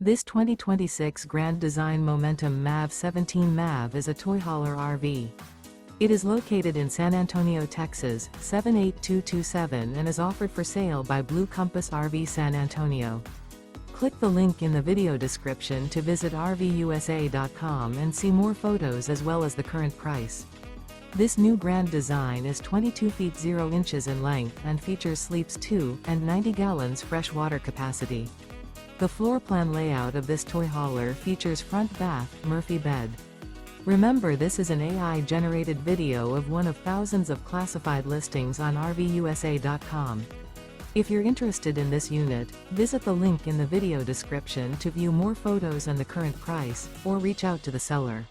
This 2026 Grand Design Momentum MAV 17 MAV is a toy hauler RV. It is located in San Antonio, Texas, 78227 and is offered for sale by Blue Compass RV San Antonio. Click the link in the video description to visit RVUSA.com and see more photos as well as the current price. This new Grand Design is 22 feet 0 inches in length and features sleeps 2 and 90 gallons fresh water capacity. The floor plan layout of this toy hauler features front bath, Murphy bed. Remember, this is an AI-generated video of one of thousands of classified listings on RVUSA.com. If you're interested in this unit, visit the link in the video description to view more photos and the current price, or reach out to the seller.